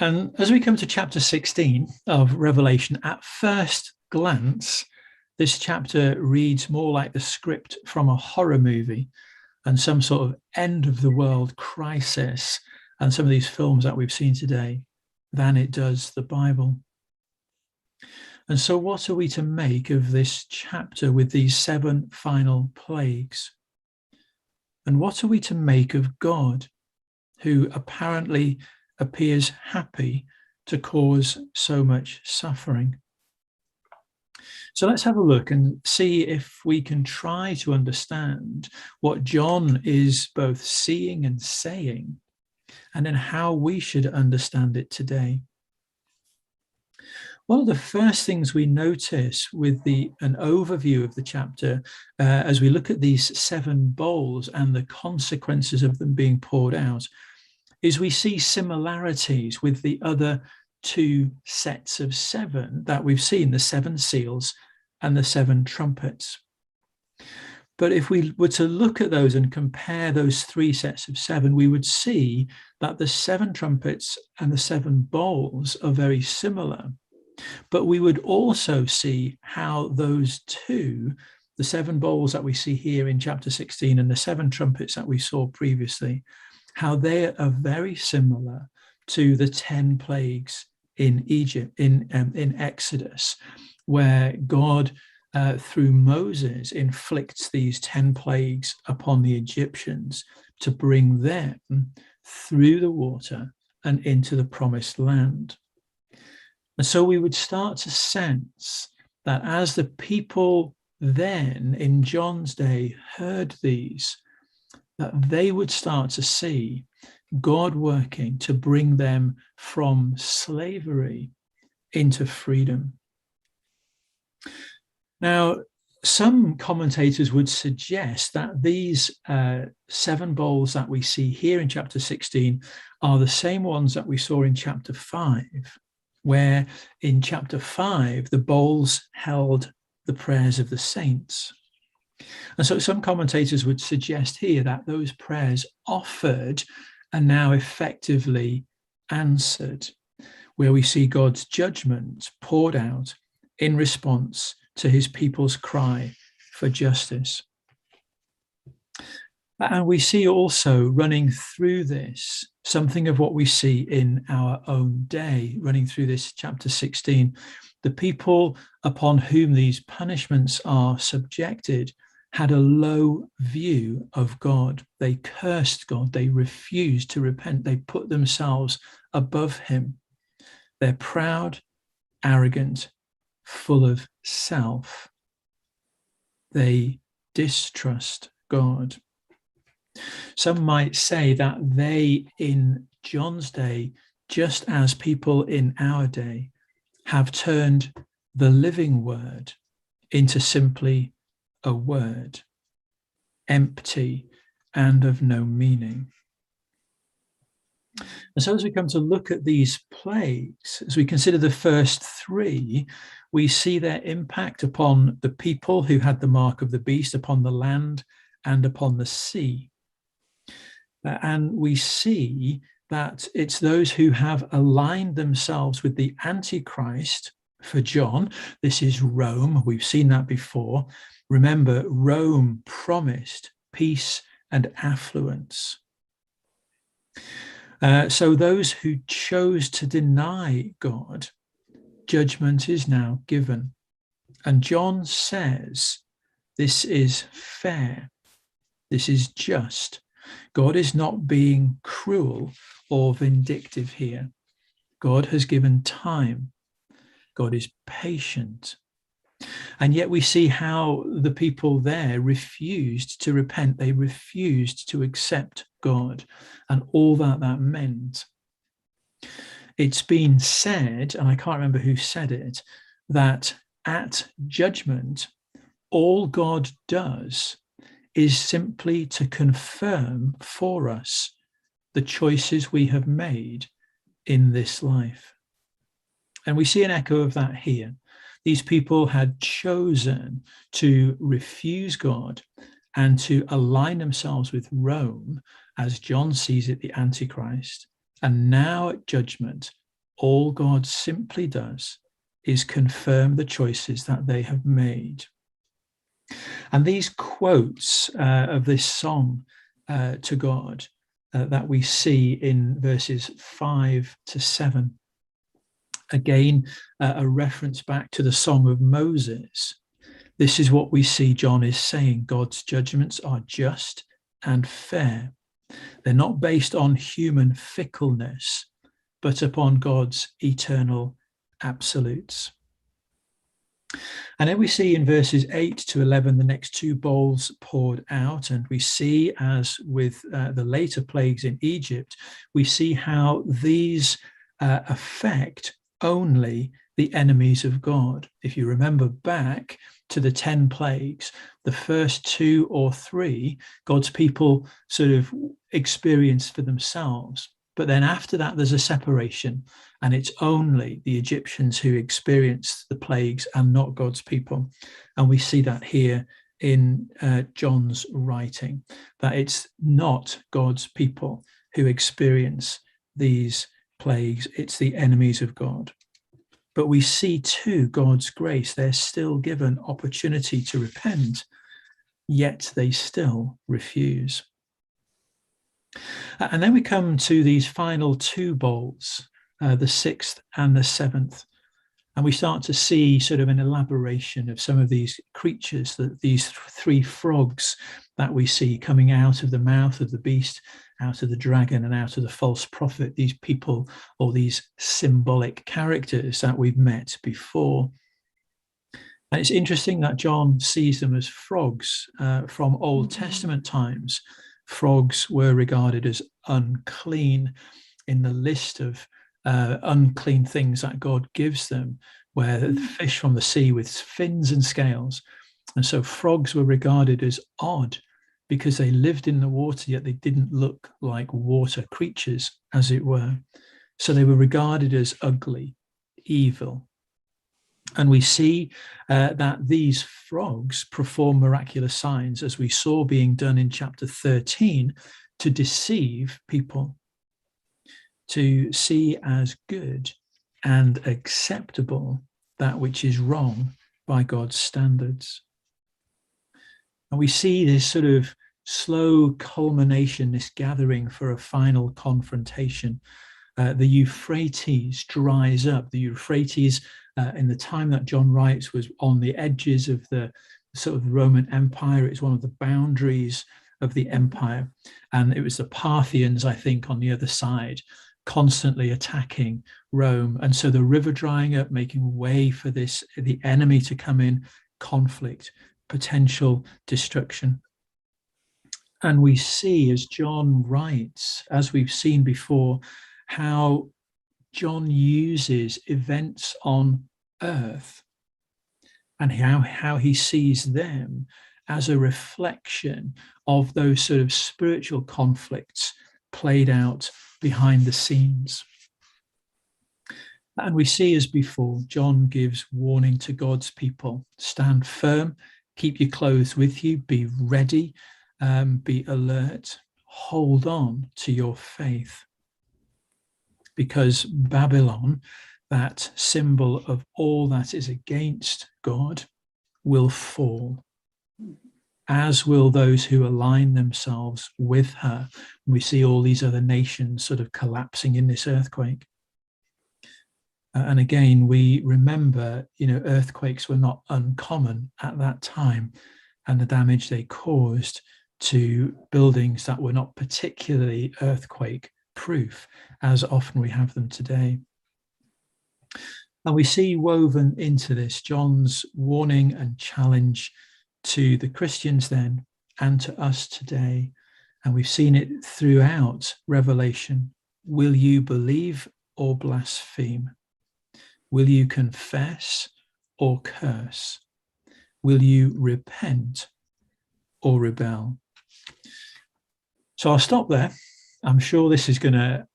And as we come to chapter 16 of Revelation, at first glance, this chapter reads more like the script from a horror movie and some sort of end of the world crisis and some of these films that we've seen today than it does the Bible. And so, what are we to make of this chapter with these 7 final plagues? And what are we to make of God, who apparently appears happy to cause so much suffering? So let's have a look and see if we can try to understand what John is both seeing and saying, and then how we should understand it today. One of the first things we notice with an overview of the chapter, as we look at these 7 bowls and the consequences of them being poured out, is we see similarities with the other 2 sets of 7 that we've seen, the 7 seals and the 7 trumpets. But if we were to look at those and compare those 3 sets of 7, we would see that the 7 trumpets and the 7 bowls are very similar. But we would also see how those 2, the 7 bowls that we see here in chapter 16 and the 7 trumpets that we saw previously, how they are very similar to the 10 plagues in Egypt, in Exodus, where God, through Moses, inflicts these 10 plagues upon the Egyptians to bring them through the water and into the promised land. And so we would start to sense that as the people then in John's day heard these, that they would start to see God working to bring them from slavery into freedom. Now, some commentators would suggest that these 7 bowls that we see here in chapter 16 are the same ones that we saw in chapter 5, where in chapter 5, the bowls held the prayers of the saints. And so some commentators would suggest here that those prayers offered are now effectively answered, where we see God's judgment poured out in response to his people's cry for justice. And we see also running through this something of what we see in our own day, running through this chapter 16. The people upon whom these punishments are subjected had a low view of God. They cursed God. They refused to repent. They put themselves above him. They're proud, arrogant, full of self. They distrust God. Some might say that they in John's day, just as people in our day, have turned the living word into simply a word, empty and of no meaning. And so as we come to look at these plagues, as we consider the first 3, we see their impact upon the people who had the mark of the beast, upon the land and upon the sea. And we see that it's those who have aligned themselves with the Antichrist. For John, this is Rome. We've seen that before. Remember, Rome promised peace and affluence. So those who chose to deny God, judgment is now given. And John says, this is fair. This is just. God is not being cruel or vindictive here. God has given time. God is patient. And yet we see how the people there refused to repent. They refused to accept God and all that meant. It's been said, and I can't remember who said it, that at judgment, all God does is simply to confirm for us the choices we have made in this life. And we see an echo of that here. These people had chosen to refuse God and to align themselves with Rome, as John sees it, the Antichrist. And now at judgment, all God simply does is confirm the choices that they have made. And these quotes of this song to God that we see in verses 5 to 7, again, a reference back to the Song of Moses. This is what we see John is saying. God's judgments are just and fair. They're not based on human fickleness, but upon God's eternal absolutes. And then we see in verses 8 to 11 the next two bowls poured out, and we see, as with the later plagues in Egypt, we see how these affect only the enemies of God. If you remember back to the 10 plagues, the first 2 or 3, God's people sort of experienced for themselves. But then after that, there's a separation, and it's only the Egyptians who experience the plagues and not God's people. And we see that here in John's writing, that it's not God's people who experience these plagues, it's the enemies of God. But we see too God's grace. They're still given opportunity to repent, yet they still refuse. And then we come to these final 2 bowls, the 6th and the 7th. And we start to see sort of an elaboration of some of these creatures, these 3 frogs that we see coming out of the mouth of the beast, out of the dragon, and out of the false prophet, these people or these symbolic characters that we've met before. And it's interesting that John sees them as frogs from Old Testament times. Frogs were regarded as unclean in the list of unclean things that God gives them, where the fish from the sea with fins and scales. And so frogs were regarded as odd because they lived in the water, yet they didn't look like water creatures, as it were. So they were regarded as ugly, evil. And we see that these frogs perform miraculous signs, as we saw being done in chapter 13, to deceive people, to see as good and acceptable that which is wrong by God's standards. And we see this sort of slow culmination, this gathering for a final confrontation. The Euphrates dries up. The Euphrates, in the time that John writes, was on the edges of the sort of Roman Empire. It's one of the boundaries of the empire. And it was the Parthians, I think, on the other side, constantly attacking Rome. And so the river drying up, making way for this, the enemy to come in, conflict, potential destruction. And we see, as John writes, as we've seen before, how John uses events on earth and how he sees them as a reflection of those sort of spiritual conflicts played out behind the scenes. And we see, as before, John gives warning to God's people: stand firm, keep your clothes with you, be ready, be alert, hold on to your faith. Because Babylon, that symbol of all that is against God, will fall, as will those who align themselves with her. We see all these other nations sort of collapsing in this earthquake. And again, we remember, earthquakes were not uncommon at that time, and the damage they caused to buildings that were not particularly earthquake proof, as often we have them today. And we see woven into this John's warning and challenge to the Christians then and to us today. And we've seen it throughout Revelation. Will you believe or blaspheme? Will you confess or curse? Will you repent or rebel? So I'll stop there. I'm sure this is going to